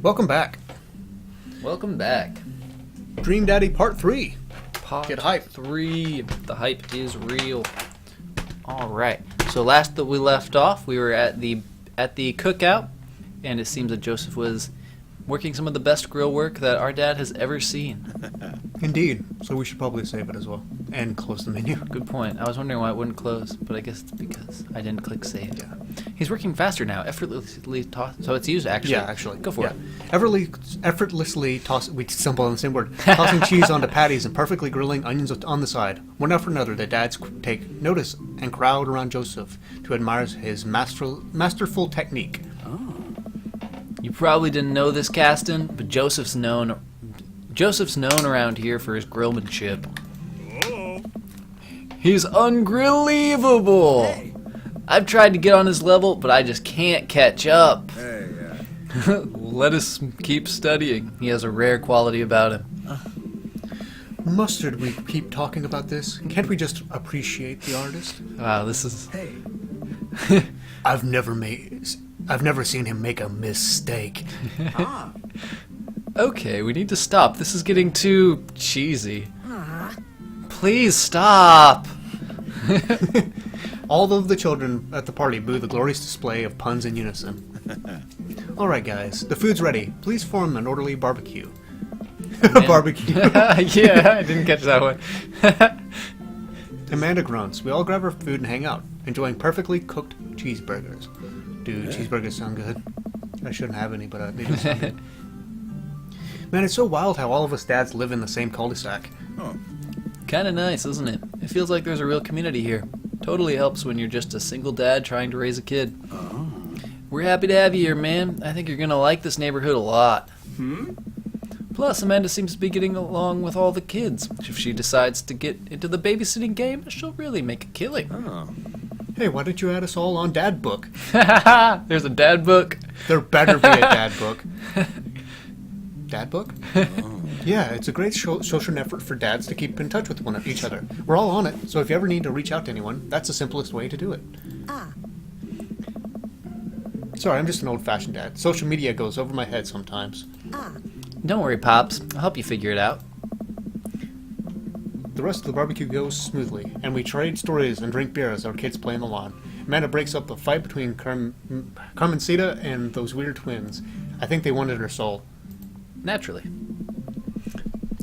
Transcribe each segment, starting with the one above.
Welcome back. Welcome back. Dream Daddy Part 3. Get hype. 3. The hype is real. Alright. So last that we left off, we were at the cookout, and it seems that Joseph was working some of the best grill work that our dad has ever seen. Indeed. So we should probably save it as well. And close the menu. Good point. I was wondering why it wouldn't close, but I guess it's because I didn't click save. Yeah. He's working faster now. Effortlessly toss. So it's used actually. Yeah, actually. Go for it. Effortlessly toss. We stumble on the same word. Tossing cheese onto patties and perfectly grilling onions on the side. One after another, the dads take notice and crowd around Joseph to admire his masterful technique. Oh. You probably didn't know this, Caston, but Joseph's known around here for his grillmanship. Oh. He's ungrillevable. Hey. I've tried to get on his level, but I just can't catch up. Hey, Let us keep studying. He has a rare quality about him. Mustard, we keep talking about this. Can't we just appreciate the artist? Wow, this is... hey. I've never seen him make a mistake. Ah. Okay, we need to stop. This is getting too cheesy. Please stop. All of the children at the party boo the glorious display of puns in unison. Alright guys, the food's ready. Please form an orderly barbecue. Barbecue. Yeah, I didn't catch that one. Amanda grunts. We all grab our food and hang out, enjoying perfectly cooked cheeseburgers. Dude, cheeseburgers sound good. I shouldn't have any, but they do sound good. Man, it's so wild how all of us dads live in the same cul-de-sac. Oh. Kinda nice, isn't it? It feels like there's a real community here. Totally helps when you're just a single dad trying to raise a kid. Oh. We're happy to have you here, man. I think you're gonna like this neighborhood a lot. Hmm? Plus, Amanda seems to be getting along with all the kids. If she decides to get into the babysitting game, she'll really make a killing. Oh. Hey, why don't you add us all on Dad Book? There's a dad book. There better be a Dad Book. Dad Book? Oh. Yeah, it's a great social effort for dads to keep in touch with each other. We're all on it, so if you ever need to reach out to anyone, that's the simplest way to do it. Sorry, I'm just an old-fashioned dad. Social media goes over my head sometimes. Don't worry, Pops. I'll help you figure it out. The rest of the barbecue goes smoothly, and we trade stories and drink beer as our kids play on the lawn. Amanda breaks up the fight between Carmencita and those weird twins. I think they wanted her soul. Naturally.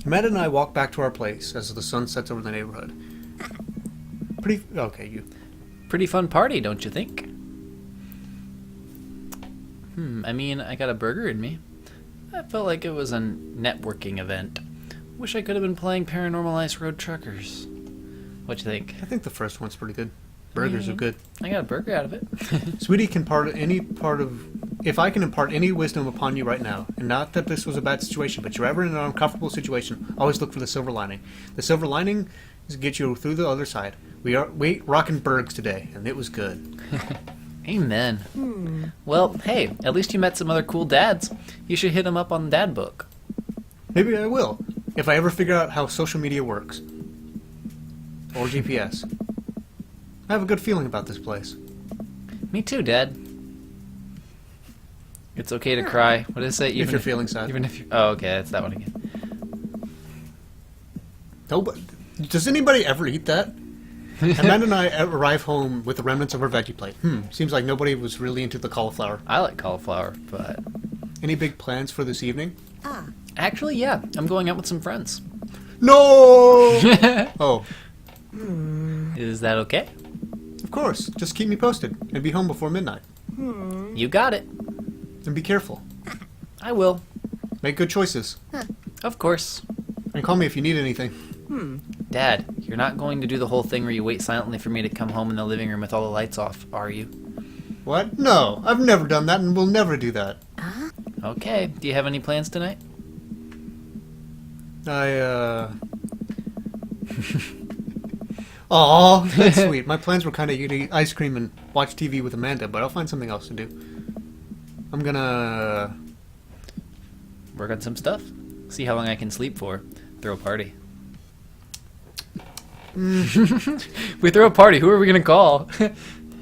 Amanda and I walk back to our place as the sun sets over the neighborhood. Pretty fun party, don't you think? I mean, I got a burger in me. I felt like it was a networking event. Wish I could have been playing Paranormal Ice Road Truckers. What you think? I think the first one's pretty good. Burgers are good. I got a burger out of it. Sweetie, if I can impart any wisdom upon you right now, and not that this was a bad situation, but you're ever in an uncomfortable situation, always look for the silver lining. The silver lining is to get you through the other side. We rockin' burgers today, and it was good. Amen. Well, hey, at least you met some other cool dads. You should hit them up on the Dad Book. Maybe I will, if I ever figure out how social media works. Or GPS. I have a good feeling about this place. Me too, Dad. It's okay to cry. What did it say? If you're feeling sad. Even if you... Oh, okay, that's that one again. No, but does anybody ever eat that? Amanda and I arrive home with the remnants of our veggie plate. Seems like nobody was really into the cauliflower. I like cauliflower, but... Any big plans for this evening? Actually, yeah. I'm going out with some friends. No! Oh. Is that okay? Of course. Just keep me posted and be home before midnight. You got it. And be careful. I will. Make good choices. Of course. And call me if you need anything. Dad, you're not going to do the whole thing where you wait silently for me to come home in the living room with all the lights off, are you? What? No, I've never done that and will never do that. Okay. Do you have any plans tonight? Aw, that's sweet. My plans were kind of eat ice cream and watch TV with Amanda, but I'll find something else to do. I'm gonna... Work on some stuff? See how long I can sleep for. Throw a party. We throw a party. Who are we going to call?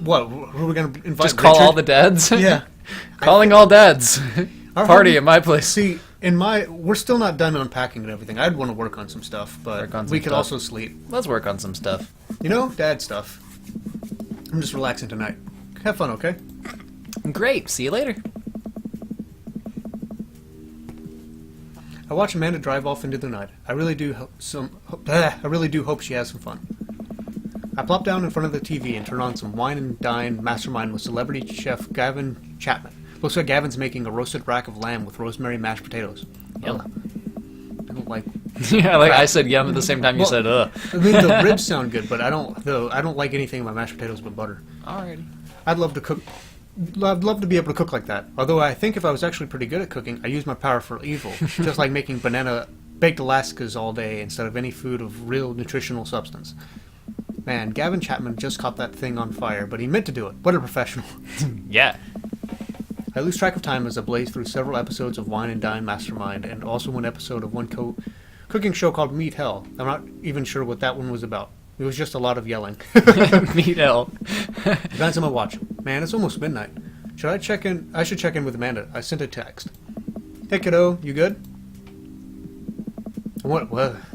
What? Who are we going to invite? Just call Richard? all the dads? Yeah. Calling all dads. Our Party home- at my place. See, we're still not done unpacking and everything. I'd want to work on some stuff, but Work on some we could stuff. also sleep. Let's work on some stuff. You know, dad stuff. I'm just relaxing tonight. Have fun, okay? Great. See you later. I watch Amanda drive off into the night. I really do I really do hope she has some fun. I plop down in front of the TV and turn on some Wine and Dine Mastermind with celebrity chef Gavin Chapman. Looks like Gavin's making a roasted rack of lamb with rosemary mashed potatoes. Yum. Ugh. I don't like. Yeah, like I said yum at the same time you Well, said ugh. I mean, the ribs sound good, but I don't like anything in my mashed potatoes but butter. Alrighty. I'd love to cook. I'd love to be able to cook like that. Although I think if I was actually pretty good at cooking, I use my power for evil, just like making baked Alaskas all day instead of any food of real nutritional substance. Man, Gavin Chapman just caught that thing on fire, but he meant to do it. What a professional. Yeah. I lose track of time as I blaze through several episodes of Wine and Dine Mastermind and also one episode of one cooking show called Meat Hell. I'm not even sure what that one was about. It was just a lot of yelling. Meat hell. Depends on my watch. Man, it's almost midnight. Should I check in? I should check in with Amanda. I sent a text. Hey kiddo, you good? Well,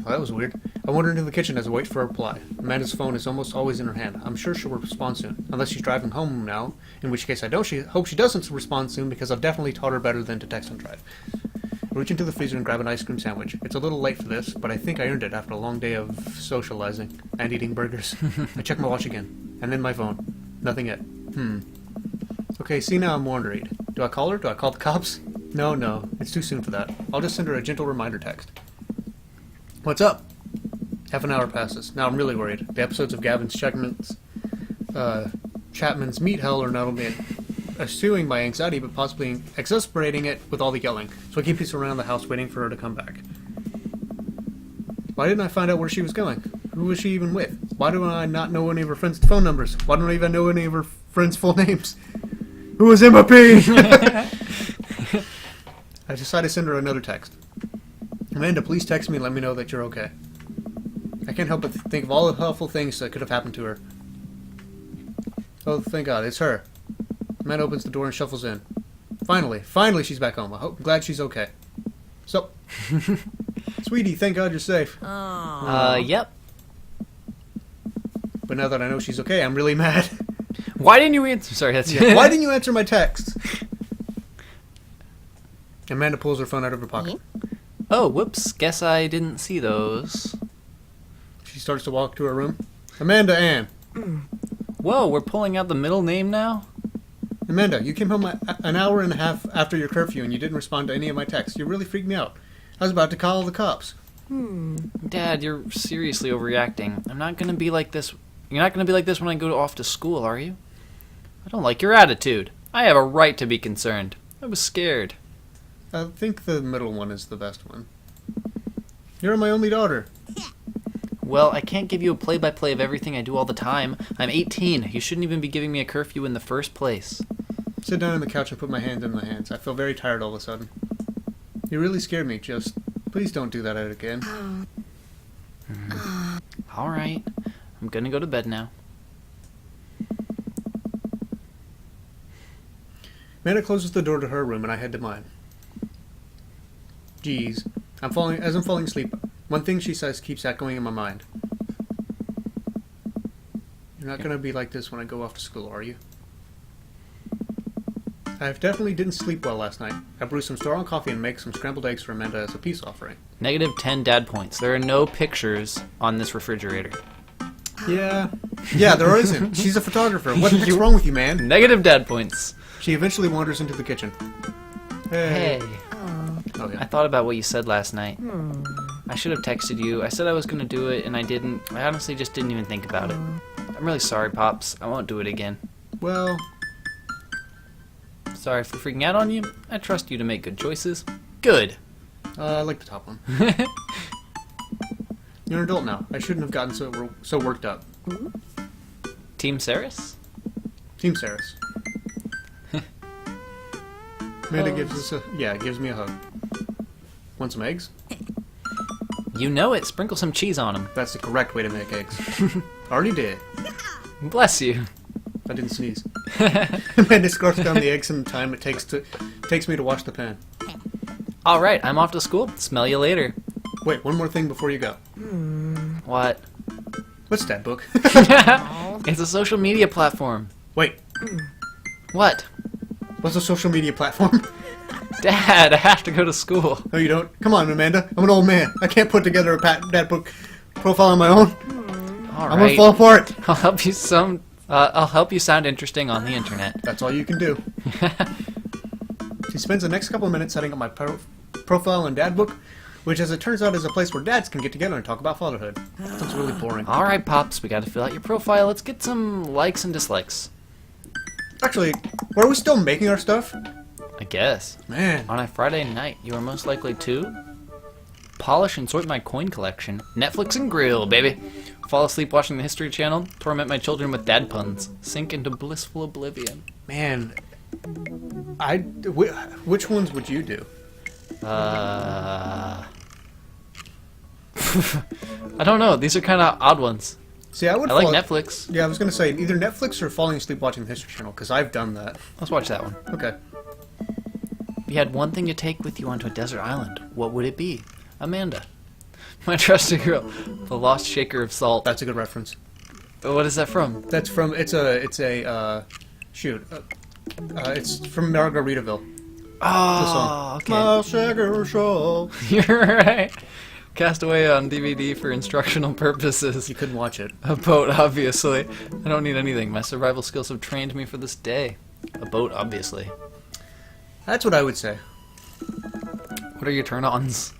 that was weird. I wander into the kitchen as I wait for a reply. Amanda's phone is almost always in her hand. I'm sure she'll respond soon, unless she's driving home now, in which case I hope she doesn't respond soon because I've definitely taught her better than to text and drive. I reach into the freezer and grab an ice cream sandwich. It's a little late for this, but I think I earned it after a long day of socializing and eating burgers. I check my watch again, and then my phone. Nothing yet. Okay, see now I'm worried. Do I call her? Do I call the cops? No, it's too soon for that. I'll just send her a gentle reminder text. What's up? Half an hour passes. Now I'm really worried. The episodes of Chapman's Meat Hell are not only eschewing my anxiety, but possibly exacerbating it with all the yelling. So I keep pacing around the house waiting for her to come back. Why didn't I find out where she was going? Who was she even with? Why do I not know any of her friends' phone numbers? Why don't I even know any of her friends' full names? Who was Emma P? I decide to send her another text. Amanda, please text me and let me know that you're okay. I can't help but think of all the helpful things that could have happened to her. Oh, thank God, it's her. Amanda opens the door and shuffles in. Finally she's back home. I'm glad she's okay. So, sweetie, thank God you're safe. Yep. But now that I know she's okay, I'm really mad. Why didn't you answer? Sorry, that's Why didn't you answer my text? Amanda pulls her phone out of her pocket. Oh, whoops. Guess I didn't see those. She starts to walk to her room. Amanda Ann. Whoa, we're pulling out the middle name now? Amanda, you came home an hour and a half after your curfew and you didn't respond to any of my texts. You really freaked me out. I was about to call the cops. Dad, you're seriously overreacting. I'm not gonna be like this. You're not gonna be like this when I go off to school, are you? I don't like your attitude. I have a right to be concerned. I was scared. I think the middle one is the best one. You're my only daughter. Well, I can't give you a play-by-play of everything I do all the time. I'm 18. You shouldn't even be giving me a curfew in the first place. Sit down on the couch and put my hand in my hands. I feel very tired all of a sudden. You really scared me. Just, please don't do that again. All right. I'm gonna go to bed now. Amanda closes the door to her room and I head to mine. Geez. As I'm falling asleep, one thing she says keeps echoing in my mind. You're not going to be like this when I go off to school, are you? I definitely didn't sleep well last night. I brewed some strong coffee and make some scrambled eggs for Amanda as a peace offering. Negative 10 dad points. There are no pictures on this refrigerator. Yeah, there isn't. She's a photographer. What the heck's wrong with you, man? Negative dad points. She eventually wanders into the kitchen. Hey. Oh, I yeah. thought about what you said last night. I should have texted you. I said I was going to do it, and I didn't. I honestly just didn't even think about it. I'm really sorry, Pops. I won't do it again. Well, Sorry for freaking out on you. I trust you to make good choices. Good. I like the top one. You're an adult now. I shouldn't have gotten so worked up. Team Saris? Team Saris. Amanda gives me a hug. Want some eggs? You know it. Sprinkle some cheese on them. That's the correct way to make eggs. Already did. Bless you. I didn't sneeze. Amanda scarfs down the eggs in the time it takes me to wash the pan. All right, I'm off to school. Smell you later. Wait, one more thing before you go. What? What's that book? It's a social media platform. Wait, What? what's a social media platform? Dad, I have to go to school. No, you don't. Come on, Amanda. I'm an old man. I can't put together a that book profile on my own. All I'm gonna right. fall apart. I'll help you I'll help you sound interesting on the internet. That's all you can do. She spends the next couple of minutes setting up my profile in Dad Book, which, as it turns out, is a place where dads can get together and talk about fatherhood. Sounds really boring. All right, Pops, we got to fill out your profile. Let's get some likes and dislikes. Actually, are we still making our stuff? I guess. Man. On a Friday night, you are most likely to polish and sort my coin collection, Netflix and grill, baby. Fall asleep watching the History Channel, torment my children with dad puns, sink into blissful oblivion. Man. Which ones would you do? I don't know. These are kind of odd ones. See, I would I like fall- Netflix. Yeah, I was going to say either Netflix or falling asleep watching the History Channel, because I've done that. Let's watch that one. Okay. If you had one thing to take with you onto a desert island, what would it be? Amanda. My trusted girl. The lost shaker of salt. That's a good reference. What is that from? That's from, it's from Margaritaville. Oh, okay. My shaker show. You're right. Cast away on DVD for instructional purposes. You couldn't watch it. A boat, obviously. I don't need anything. My survival skills have trained me for this day. A boat, obviously. That's what I would say. What are your turn-ons?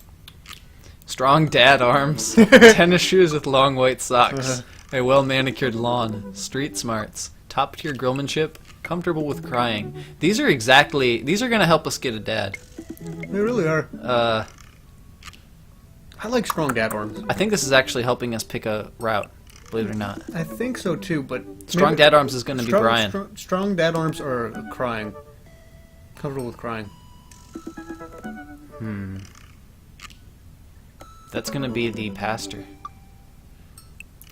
Strong dad arms. Tennis shoes with long white socks. A well-manicured lawn. Street smarts. Top-tier grillmanship. Comfortable with crying. These are gonna help us get a dad. They really are. I like strong dad arms. I think this is actually helping us pick a route, believe it or not. I think so too, but Strong dad arms is gonna be Brian. Strong dad arms are crying. Comfortable with crying. That's gonna be the pastor.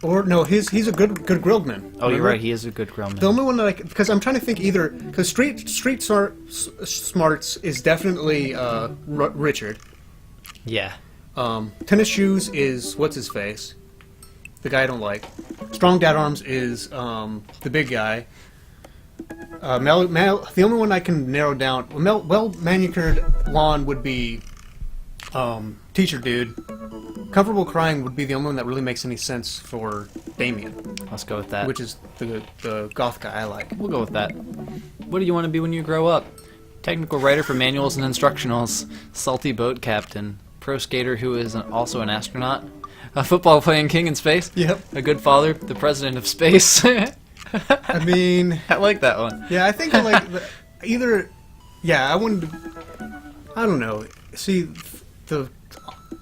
Or no, he's a good grilled man. Oh, you're Remember? right. He is a good grillman. The only one that because I'm trying to think either because street smarts is definitely Richard. Yeah. Tennis shoes is what's his face, the guy I don't like. Strong dad arms is the big guy. The only one I can narrow down, well manicured lawn would be teacher dude. Comfortable crying would be the only one that really makes any sense for Damien, Let's go with that. which is the goth guy I like. We'll go with that. What do you want to be when you grow up? Technical writer for manuals and instructionals. Salty boat captain. Pro skater who is also an astronaut. A football playing king in space. Yep. A good father. The president of space. I mean, I like that one. yeah, I think I like either. Yeah, I wouldn't. I don't know. See, the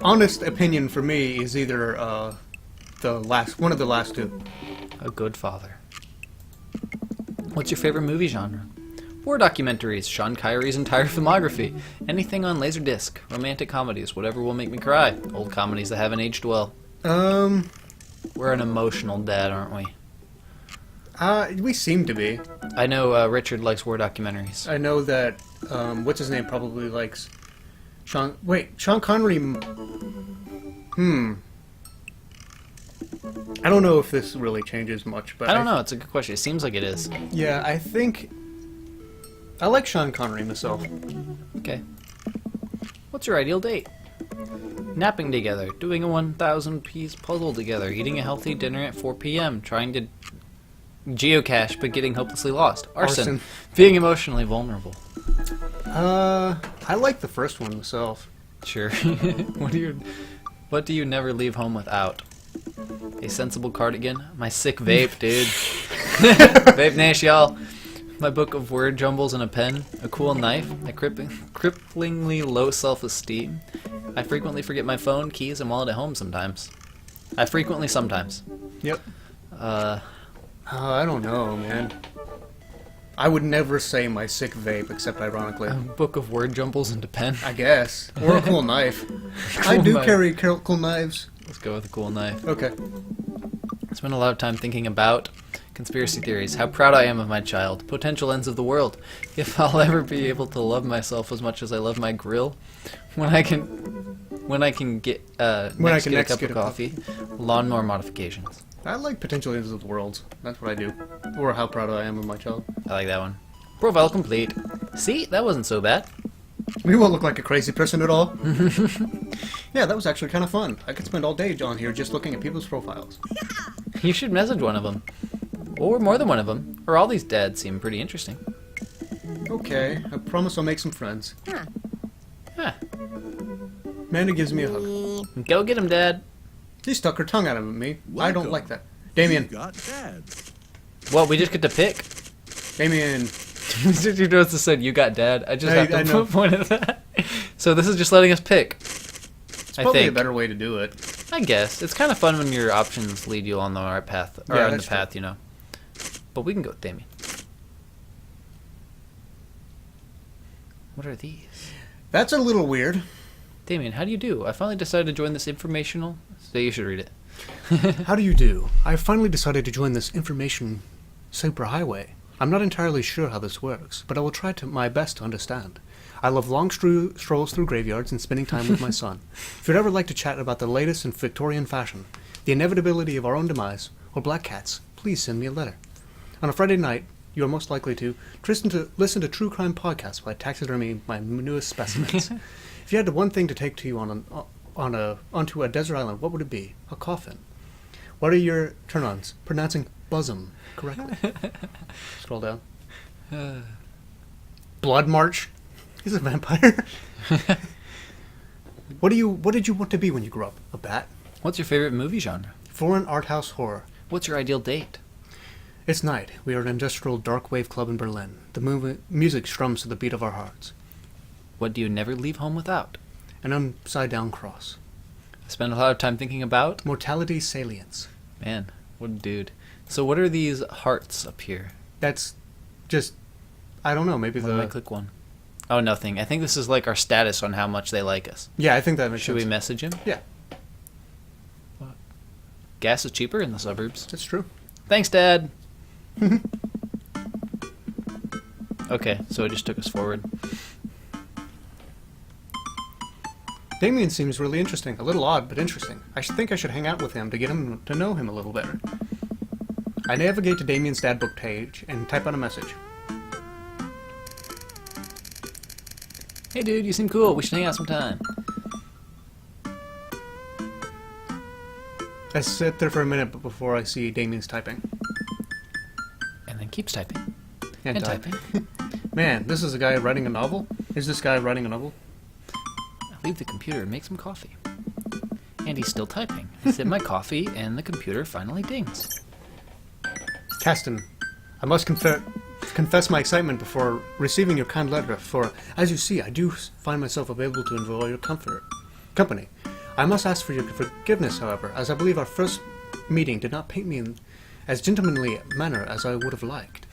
honest opinion for me is either one of the last two. A good father. What's your favorite movie genre? War documentaries, Sean Kyrie's entire filmography, anything on Laserdisc, romantic comedies, whatever will make me cry, old comedies that haven't aged well. We're an emotional dad, aren't we? We seem to be. I know Richard likes war documentaries. I know that what's his name probably likes Sean. Wait, Sean Connery. I don't know if this really changes much, but I don't know, it's a good question. It seems like it is. Yeah, I think I like Sean Connery myself. Okay. What's your ideal date? Napping together, doing a 1,000-piece puzzle together, eating a healthy dinner at 4 p.m., trying to geocache but getting hopelessly lost. Arson. Being emotionally vulnerable. I like the first one myself. Sure. What do you never leave home without? A sensible cardigan. My sick vape, dude. Vape Nash, y'all. My book of word jumbles and a pen. A cool knife. A cripplingly low self-esteem. I frequently forget my phone, keys, and wallet at home sometimes. Sometimes. Yep. I don't know, man. I would never say my sick vape, except ironically. A book of word jumbles and a pen. I guess. Or a cool knife. I do knife. carry cool knives. Let's go with a cool knife. Okay. spend a lot of time thinking about conspiracy theories. How proud I am of my child. Potential ends of the world. If I'll ever be able to love myself as much as I love my grill. When I can get next get a cup of coffee. Lawnmower modifications. I like potential ends of the world. That's what I do. Or how proud I am of my child. I like that one. Profile complete. See, that wasn't so bad. We won't look like a crazy person at all. Yeah, that was actually kind of fun. I could spend all day on here just looking at people's profiles. You should message one of them. Or more than one of them. Or all these dads seem pretty interesting. Okay, I promise I'll make some friends. Huh. Amanda gives me a hug. Go get him, Dad. She stuck her tongue out at me. I Welcome. don't like that. Damien. Goth Dad. What, we just get to pick? Damien. You notice it said, you got Dad. I just have I to know. point at that. So this is just letting us pick. It's I probably think. a better way to do it. I guess. It's kind of fun when your options lead you on the right path. Or Yeah, on the that's path, you know. But we can go with Damien. What are these? That's a little weird. Damien, how do you do? I finally decided to join this informational... So you should read it. How do you do? I finally decided to join this information superhighway. I'm not entirely sure how this works, but I will try my best to understand. I love long strolls through graveyards and spending time with my son. If you'd ever like to chat about the latest in Victorian fashion, the inevitability of our own demise, or black cats, please send me a letter. On a Friday night, you are most likely to listen to true crime podcasts while I taxidermy my newest specimens. If you had one thing to take to you onto a desert island, what would it be? A coffin. What are your turn-ons? Pronouncing bosom correctly. Scroll down. Blood March. He's a vampire. What did you want to be when you grew up? A bat? What's your favorite movie genre? Foreign art house horror. What's your ideal date? It's night. We are at an industrial dark wave club in Berlin. The music strums to the beat of our hearts. What do you never leave home without? An upside-down cross. I spend a lot of time thinking about... Mortality salience. Man, what a dude. So what are these hearts up here? That's just... I don't know, maybe When do I click one? Oh, nothing. I think this is like our status on how much they like us. Yeah, I think that makes Should sense. we message him? Yeah, Gas is cheaper in the suburbs. that's true. Thanks, Dad. Okay, so it just took us forward. Damien seems really interesting. A little odd, but interesting. I think I should hang out with him to get him to know him a little better. I navigate to Damien's dad book page and type out a message. Hey, dude, you seem cool. We should hang out sometime. I sit there for a minute before I see Damien's typing. And then keeps typing. And typing. Man, this is a guy writing a novel? Is this guy writing a novel? I leave the computer and make some coffee. And he's still typing. I sip my coffee, and the computer finally dings. Caston, I must confess my excitement before receiving your kind letter, for, as you see, I do find myself available to enjoy your company. I must ask for your forgiveness, however, as I believe our first meeting did not paint me in as gentlemanly a manner as I would have liked.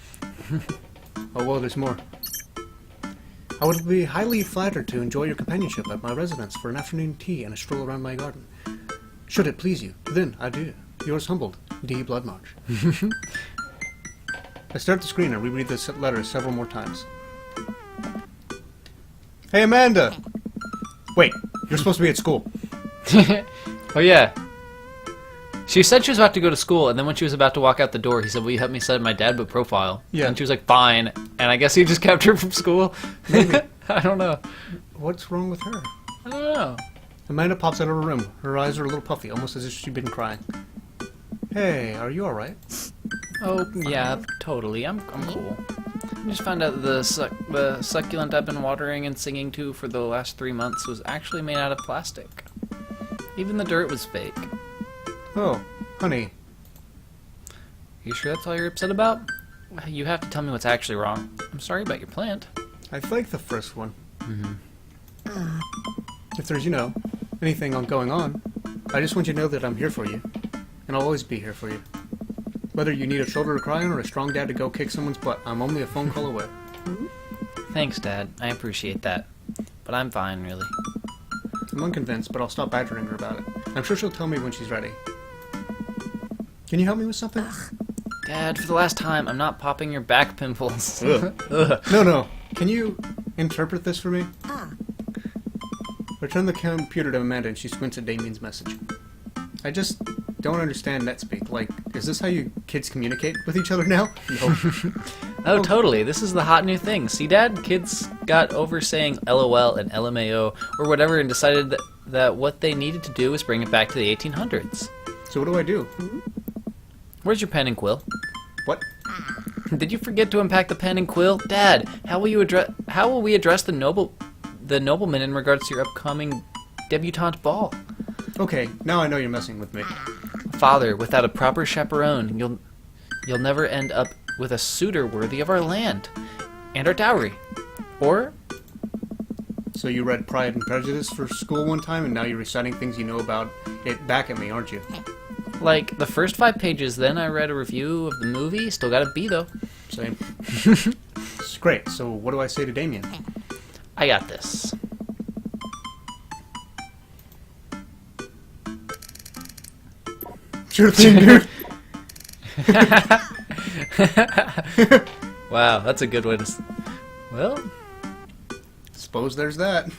Oh, well, there's more. I would be highly flattered to enjoy your companionship at my residence for an afternoon tea and a stroll around my garden. Should it please you, then adieu. Yours humbled, D. Bloodmarch. I stare at the screen and reread this letter several more times. Hey, Amanda! Wait, you're supposed to be at school. Oh, yeah. She said she was about to go to school, and then when she was about to walk out the door, he said, will you help me set up my dad book profile? Yeah. And she was like, fine. And I guess he just kept her from school. Maybe. I don't know. What's wrong with her? I don't know. Amanda pops out of her room. Her eyes are a little puffy, almost as if she'd been crying. Hey, are you alright? Oh, yeah, totally. I'm cool. I just found out the succulent I've been watering and singing to for the last 3 months was actually made out of plastic. Even the dirt was fake. Oh, honey. You sure that's all you're upset about? You have to tell me what's actually wrong. I'm sorry about your plant. I like the first one. If there's, anything going on, I just want you to know that I'm here for you. And I'll always be here for you. Whether you need a shoulder to cry on or a strong dad to go kick someone's butt, I'm only a phone call away. Thanks, Dad. I appreciate that. But I'm fine, really. I'm unconvinced, but I'll stop badgering her about it. I'm sure she'll tell me when she's ready. Can you help me with something? Dad, for the last time, I'm not popping your back pimples. Ugh. Ugh. No. Can you interpret this for me? Ah. Return the computer to Amanda and she squints at Damien's message. I just don't understand NetSpeak. Like, is this how you kids communicate with each other now? No. Oh, totally. This is the hot new thing. See, Dad? Kids got over saying LOL and LMAO or whatever and decided that what they needed to do was bring it back to the 1800s. So what do I do? Where's your pen and quill? What? Did you forget to unpack the pen and quill? Dad, how will we address the nobleman in regards to your upcoming debutante ball? Okay, now I know you're messing with me. Father, without a proper chaperone, you'll never end up with a suitor worthy of our land and our dowry. Or So you read Pride and Prejudice for school one time and now you're reciting things you know about it back at me, aren't you? like the first 5 pages, then I read a review of the movie. Still got a B though. Same. It's great. So what do I say to Damien? I got this. Sure thing, dude. Wow, that's a good one. Well, Suppose there's that.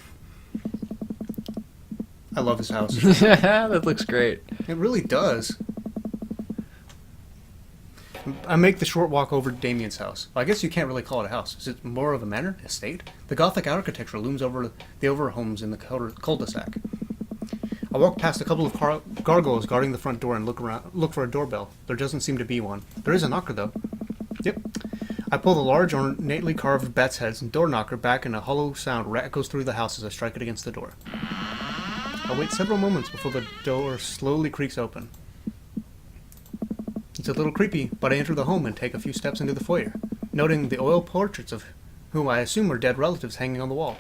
I love his house. that looks great. It really does. I make the short walk over to Damien's house. Well, I guess you can't really call it a house. Is it more of a manor? Estate? The Gothic architecture looms over the overhomes in the cul-de-sac. I walk past a couple of gargoyles guarding the front door and look for a doorbell. There doesn't seem to be one. There is a knocker, though. Yep. I pull the large, ornately carved bat's head's door knocker back, and a hollow sound echoes through the house as I strike it against the door. I wait several moments before the door slowly creaks open. It's a little creepy, but I enter the home and take a few steps into the foyer, noting the oil portraits of whom I assume are dead relatives hanging on the wall.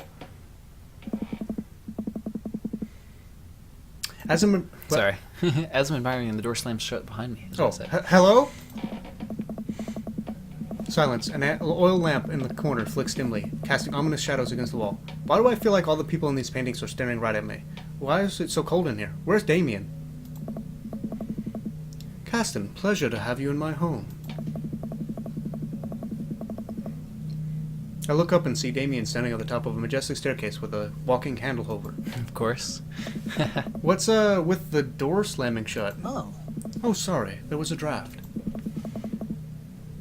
As I'm Sorry. As I'm admiring, and the door slams shut behind me. Is what I said. Hello? Silence. An oil lamp in the corner flicks dimly, casting ominous shadows against the wall. Why do I feel like all the people in these paintings are staring right at me? Why is it so cold in here? Where's Damien? Caston, pleasure to have you in my home. I look up and see Damien standing at the top of a majestic staircase with a walking candle holder. Of course. What's with the door slamming shut? Oh. Oh, sorry. There was a draft.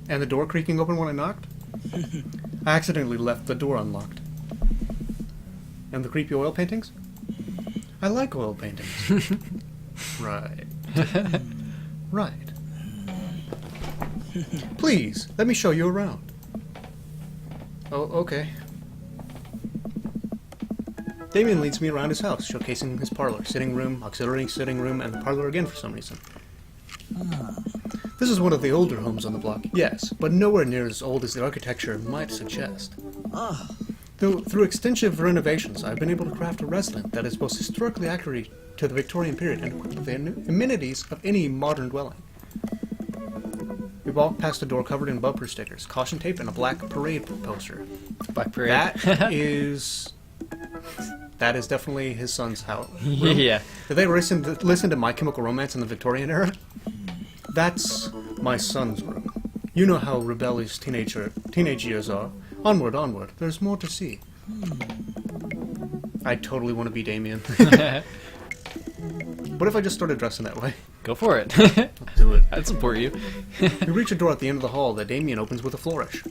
And the door creaking open when I knocked? I accidentally left the door unlocked. And the creepy oil paintings? I like oil paintings. Right. Right. Please, let me show you around. Oh, okay. Damien leads me around his house, showcasing his parlor, sitting room, auxiliary sitting room, and the parlor again for some reason. This is one of the older homes on the block, yes, but nowhere near as old as the architecture might suggest. Ah. Though through extensive renovations, I've been able to craft a residence that is both historically accurate to the Victorian period and equipped with the amenities of any modern dwelling. We walk past a door covered in bumper stickers, caution tape, and a black parade poster. Black Parade. That is definitely his son's house. Yeah. Did they listen to My Chemical Romance in the Victorian era? That's my son's room. You know how rebellious teenage years are. Onward, onward. There's more to see. I totally want to be Damien. What if I just started dressing that way? Go for it. Let's do it. I'd support you. We reach a door at the end of the hall that Damien opens with a flourish.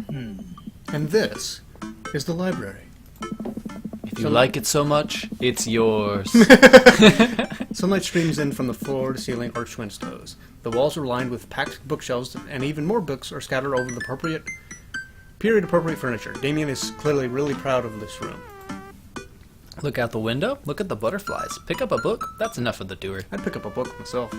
And this is the library. If you like it so much, it's yours. Sunlight streams in from the floor-to-ceiling arched windows. The walls are lined with packed bookshelves, and even more books are scattered over the period-appropriate furniture. Damien is clearly really proud of this room. Look out the window. Look at the butterflies. Pick up a book. That's enough of the doer. I'd pick up a book myself.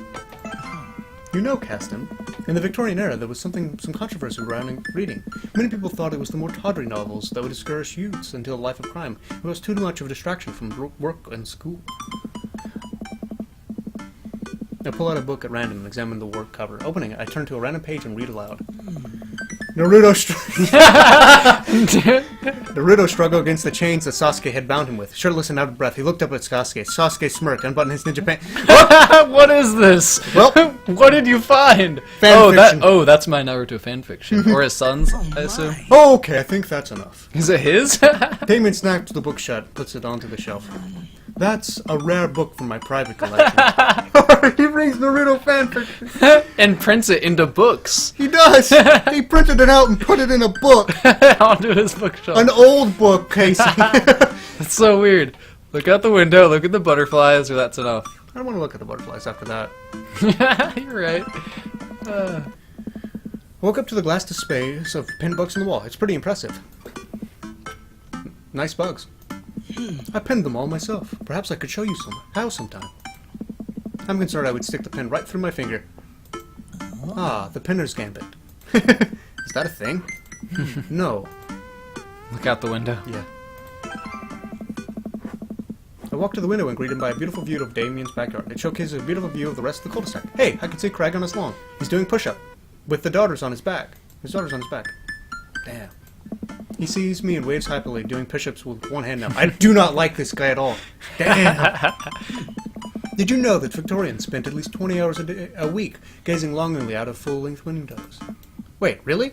You know, Caston, in the Victorian era there was some controversy around reading. Many people thought it was the more tawdry novels that would discourage youths into a life of crime. It was too much of a distraction from work and school. I pull out a book at random and examine the work cover. Opening it, I turn to a random page and read aloud. Naruto struggled against the chains that Sasuke had bound him with. Shirtless and out of breath, he looked up at Sasuke. Sasuke smirked, unbuttoned his ninja pants. What is this? Well, what did you find? Fan fiction. That's my Naruto fanfiction. Or his son's, I assume. Oh, okay, I think that's enough. Is it his? Damien snaps the book shut, puts it onto the shelf. That's a rare book from my private collection. He brings Naruto fanfiction. And prints it into books. He does. He printed it out and put it in a book. Onto his bookshelf. An old book, Casey. That's so weird. Look out the window, look at the butterflies, or that's enough. I don't want to look at the butterflies after that. You're right. Woke up to the glass displays of pinned books on the wall. It's pretty impressive. Nice bugs. I pinned them all myself. Perhaps I could show you how sometime. I'm concerned I would stick the pen right through my finger. Ah, the pinner's gambit. Is that a thing? No. Look out the window. Yeah. I walked to the window and greeted him by a beautiful view of Damien's backyard. It showcases a beautiful view of the rest of the cul-de-sac. Hey, I can see Craig on his lawn. He's doing push-up. With the daughters on his back. His daughter's on his back. Damn. He sees me and waves happily, doing push-ups with one hand now. I do not like this guy at all. Damn. Did you know that Victorians spent at least 20 hours a week gazing longingly out of full-length windows? Wait, really?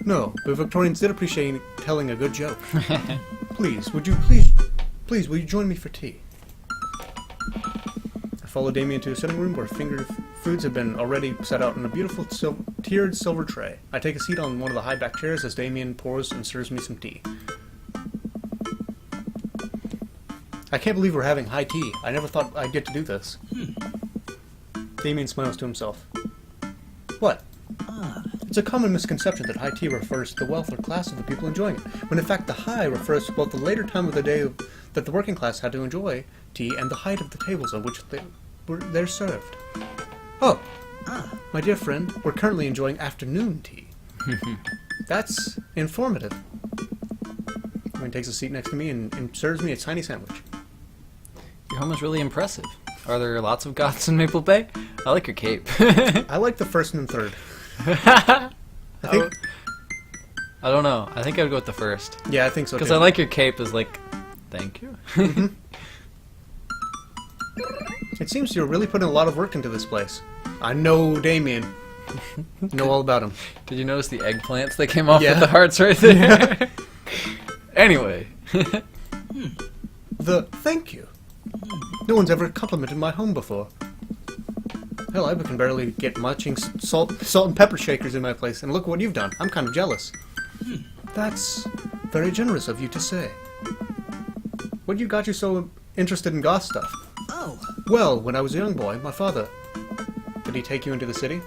No, but Victorians did appreciate telling a good joke. Please, will you join me for tea? I follow Damien to a sitting room where fingered foods have been already set out in a beautiful tiered silver tray. I take a seat on one of the high-back chairs as Damien pours and serves me some tea. I can't believe we're having high tea. I never thought I'd get to do this. Damien smiles to himself. What? It's a common misconception that high tea refers to the wealth or class of the people enjoying it, when in fact the high refers to both the later time of the day that the working class had to enjoy tea and the height of the tables on which they're served. Oh, my dear friend, we're currently enjoying afternoon tea. That's informative. He takes a seat next to me and serves me a tiny sandwich. Your home is really impressive. Are there lots of Goths in Maple Bay? I like your cape. I like the first and third. I don't know. I think I would go with the first. Yeah, I think so too. Because I like your cape is like, thank you. It seems you're really putting a lot of work into this place. I know Damien. Know all about him. Did you notice the eggplants that came off Yeah. with the hearts right there? Anyway. Thank you. No one's ever complimented my home before. Hell, I can barely get matching salt and pepper shakers in my place, and look what you've done. I'm kind of jealous. That's very generous of you to say. What got you so interested in goth stuff? Oh. Well, when I was a young boy, my father... Did he take you into the city?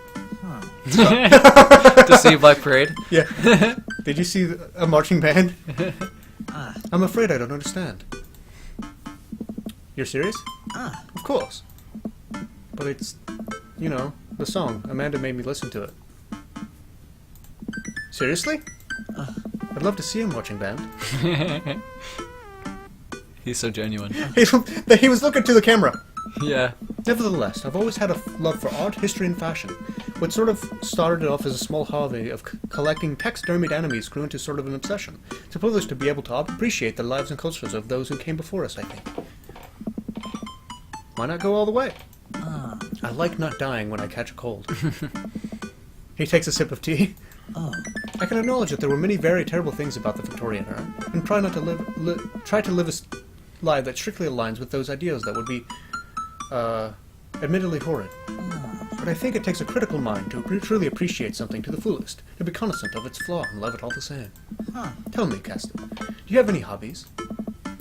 To see Black Parade? Yeah. Did you see a marching band? I'm afraid I don't understand. You're serious? Of course. But it's, the song. Amanda made me listen to it. Seriously? I'd love to see a marching band. He's so genuine. He was looking to the camera. Yeah. Nevertheless, I've always had a love for art, history, and fashion. What sort of started off as a small hobby of collecting taxidermied enemies grew into sort of an obsession. It's a privilege to be able to appreciate the lives and cultures of those who came before us, I think. Why not go all the way? I like not dying when I catch a cold. He takes a sip of tea. I can acknowledge that there were many very terrible things about the Victorian era, and try not to live a life that strictly aligns with those ideals that would be, admittedly horrid. But I think it takes a critical mind to truly appreciate something to the fullest, to be cognizant of its flaw and love it all the same. Tell me, Caston, do you have any hobbies?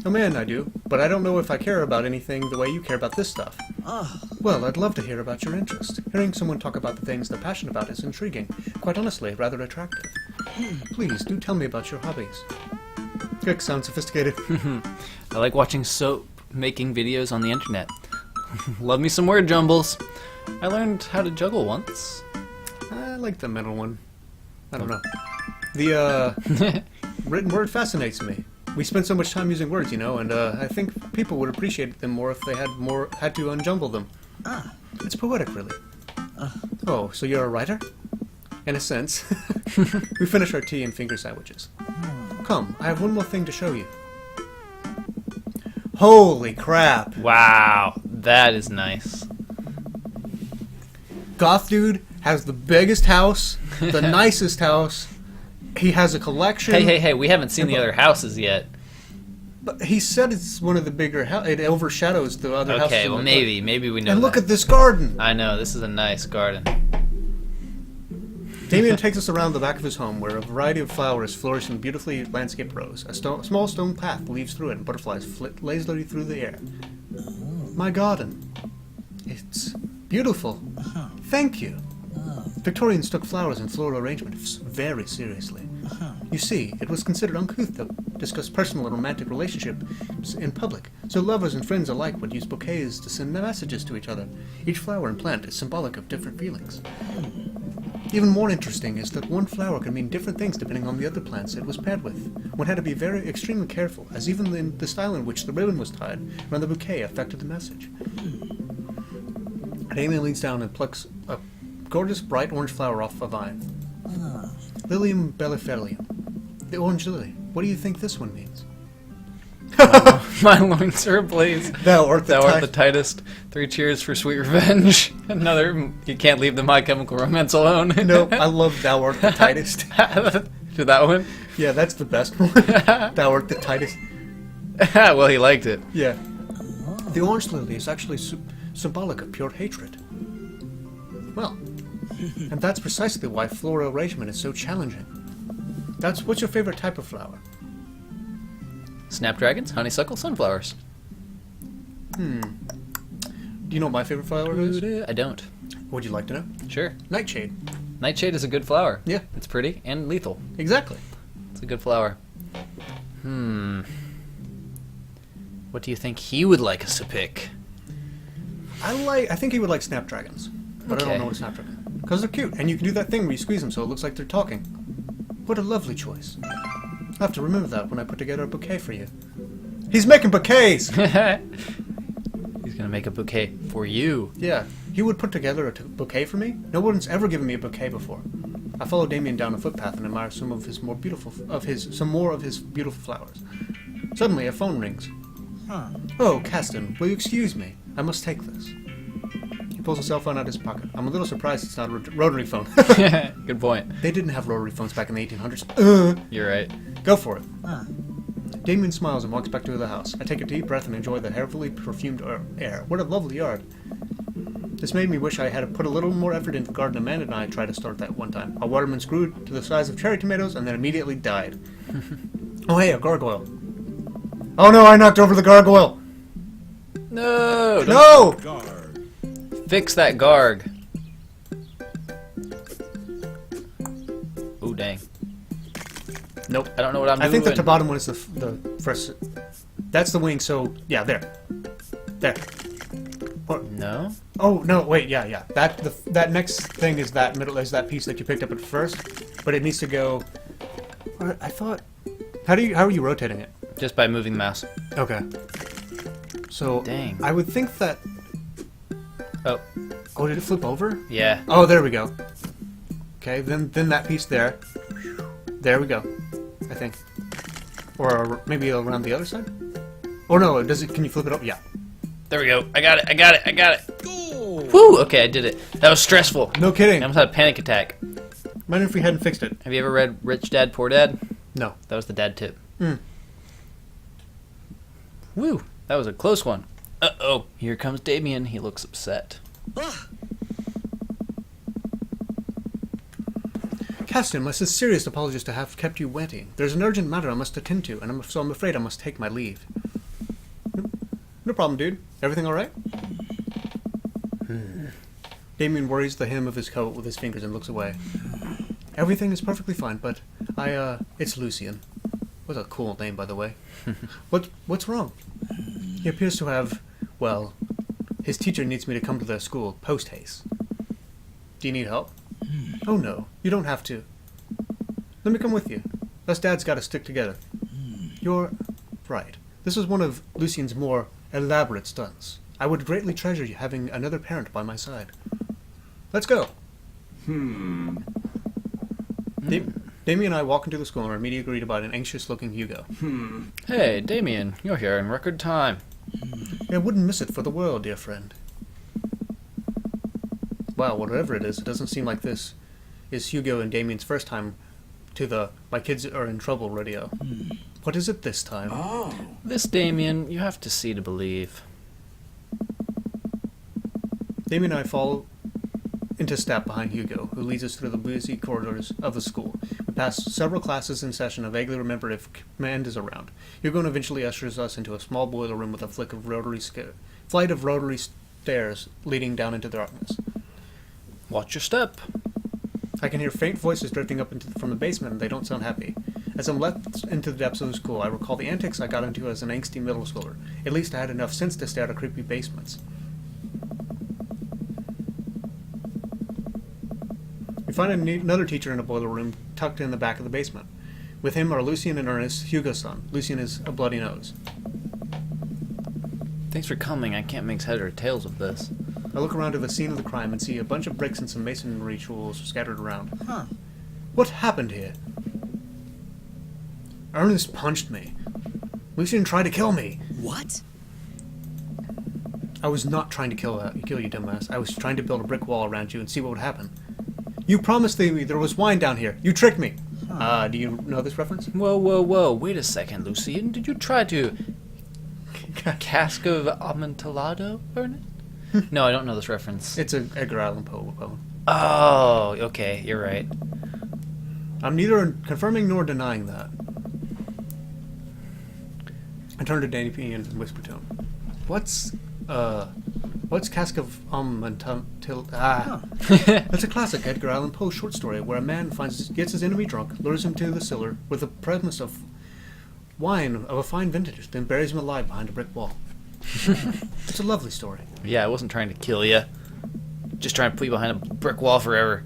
Oh man, I do, but I don't know if I care about anything the way you care about this stuff. Well, I'd love to hear about your interest. Hearing someone talk about the things they're passionate about is intriguing. Quite honestly, rather attractive. Please, do tell me about your hobbies. Rick sounds sophisticated. I like watching soap making videos on the internet. Love me some word jumbles. I learned how to juggle once. I like the middle one. I don't know. The, written word fascinates me. We spend so much time using words, and I think people would appreciate them more if they had to unjumble them. It's poetic, really. Oh, so you're a writer? In a sense. We finish our tea and finger sandwiches. Come, I have one more thing to show you. Holy crap! Wow, that is nice. Goth Dude has the biggest house, the nicest house. He has a collection. Hey, we haven't seen the other houses yet. But he said it's one of the bigger houses. It overshadows the other houses. Okay, in well the maybe we know And look that. at this garden! I know, this is a nice garden. Damien takes us around the back of his home, where a variety of flowers flourish in beautifully landscaped rows. A small stone path leads through it, and butterflies flit lazily through the air. My garden. It's beautiful. Thank you. Victorians took flowers and floral arrangements very seriously. You see, it was considered uncouth to discuss personal and romantic relationships in public, so lovers and friends alike would use bouquets to send messages to each other. Each flower and plant is symbolic of different feelings. Even more interesting is that one flower could mean different things depending on the other plants it was paired with. One had to be extremely careful, as even the style in which the ribbon was tied around the bouquet affected the message. Damien leans down and plucks a gorgeous bright orange flower off a vine. Lilium belliferium. The orange lily. What do you think this one means? My loins are ablaze. Thou art the tightest. 3 cheers for sweet revenge. Another, you can't leave the My Chemical Romance alone. No, I love Thou art the tightest. To that one? Yeah, that's the best one. Thou art the tightest. Well, he liked it. Yeah. The orange lily is actually symbolic of pure hatred. Well, and that's precisely why floral arrangement is so challenging. What's your favorite type of flower? Snapdragons, honeysuckle, sunflowers. Do you know what my favorite flower is? I don't. Would you like to know? Sure. Nightshade. Nightshade is a good flower. Yeah. It's pretty and lethal. Exactly. It's a good flower. What do you think he would like us to pick? I think he would like snapdragons. But I Okay. don't know what snapdragon. Because they're cute, and you can do that thing where you squeeze them so it looks like they're talking. What a lovely choice. I'll have to remember that when I put together a bouquet for you. He's making bouquets! He's gonna make a bouquet for you. Yeah, he would put together a bouquet for me. No one's ever given me a bouquet before. I follow Damien down a footpath and admire some more of his beautiful flowers. Suddenly, a phone rings. Oh, Caston, will you excuse me? I must take this. He pulls a cell phone out of his pocket. I'm a little surprised it's not a rotary phone. Good point. They didn't have rotary phones back in the 1800s. You're right. Go for it. Damien smiles and walks back to the house. I take a deep breath and enjoy the heavily perfumed air. What a lovely yard. This made me wish I had put a little more effort into the garden Amanda and I tried to start that one time. Our watermelons grew to the size of cherry tomatoes and then immediately died. Oh hey, a gargoyle. Oh no, I knocked over the gargoyle! No! No! Guard. Fix that garg. Ooh, dang. Nope. I don't know what I'm doing. I think the bottom one is the first. That's the wing, so yeah, there. There. No? Oh no! Wait, yeah. That next thing is that that piece that you picked up at first, but it needs to go. I thought. How are you rotating it? Just by moving the mouse. Okay. So Dang. I would think that. Oh, Oh, did it flip over? yeah. Oh, there we go. Okay, then that piece there. There we go. I think. Or maybe around the other side. Oh no! Does it? Can you flip it up? Yeah. There we go. I got it. Goal. Woo! Okay, I did it. That was stressful. No kidding. I almost had a panic attack. Imagine if we hadn't fixed it. Have you ever read Rich Dad, Poor Dad? No. That was the dad tip. Mm. Woo! That was a close one. Uh-oh. Here comes Damien. He looks upset. Caston, my sincerest apologies to have kept you waiting. There's an urgent matter I must attend to, and so I'm afraid I must take my leave. No problem, dude. Everything all right? Damien worries the hem of his coat with his fingers and looks away. Everything is perfectly fine, but it's Lucian. What a cool name, by the way. What's wrong? He appears to have, well, his teacher needs me to come to their school post-haste. Do you need help? Oh no, you don't have to. Let me come with you. Us dads gotta stick together. You're right. This is one of Lucian's more elaborate stunts. I would greatly treasure having another parent by my side. Let's go. Damien and I walk into the school and are immediately greeted by an anxious-looking Hugo. Hey, Damien, you're here in record time. I wouldn't miss it for the world, dear friend. Well, whatever it doesn't seem like this is Hugo and Damien's first time to the "My kids are in trouble" radio. What is it this time? Oh. This, Damien, you have to see to believe. Damien and I fall into step behind Hugo, who leads us through the busy corridors of the school. We pass several classes in session and vaguely remember if command is around. Hugo eventually ushers us into a small boiler room with a flight of rotary stairs leading down into the darkness. Watch your step. I can hear faint voices drifting up from the basement, and they don't sound happy. As I'm left into the depths of the school, I recall the antics I got into as an angsty middle schooler. At least I had enough sense to stare at creepy basements. We find another teacher in a boiler room tucked in the back of the basement. With him are Lucian and Ernest, Hugo's son. Lucian is a bloody nose. Thanks for coming. I can't make head or tails of this. I look around to the scene of the crime and see a bunch of bricks and some masonry tools scattered around. Huh. What happened here? Ernest punched me. Lucian tried to kill me. What? I was not trying to kill you, dumbass. I was trying to build a brick wall around you and see what would happen. You promised me there was wine down here. You tricked me. Do you know this reference? Whoa. Wait a second, Lucian. Did you try to... Cask of Amontillado, Ernest? No, I don't know this reference. It's an Edgar Allan Poe poem. Oh, okay. You're right. I'm neither confirming nor denying that. I turn to Danny P and whisper to him. What's Cask of Amontillado? That's a classic Edgar Allan Poe short story where a man gets his enemy drunk, lures him to the cellar with the premise of wine of a fine vintage, then buries him alive behind a brick wall. It's a lovely story. Yeah, I wasn't trying to kill you. Just trying to put you behind a brick wall forever.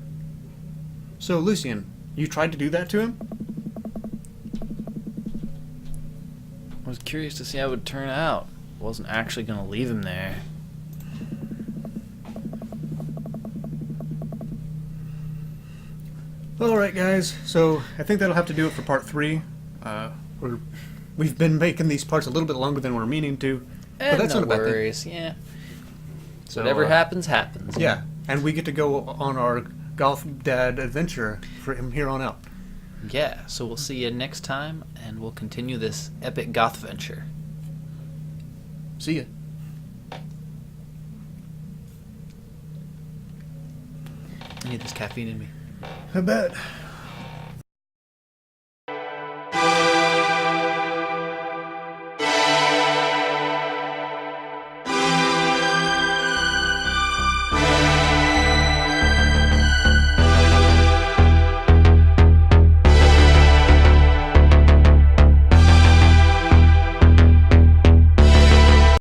So, Lucian, you tried to do that to him? I was curious to see how it would turn out. Wasn't actually going to leave him there. Alright, guys, so I think that'll have to do it for part 3. We've been making these parts a little bit longer than we're meaning to, but that's no not a bad thing. worries, yeah. So, Whatever happens, happens. Yeah, and we get to go on our Goth Dad adventure from here on out. Yeah, so we'll see you next time, and we'll continue this epic goth venture. See ya. I need this caffeine in me. I bet.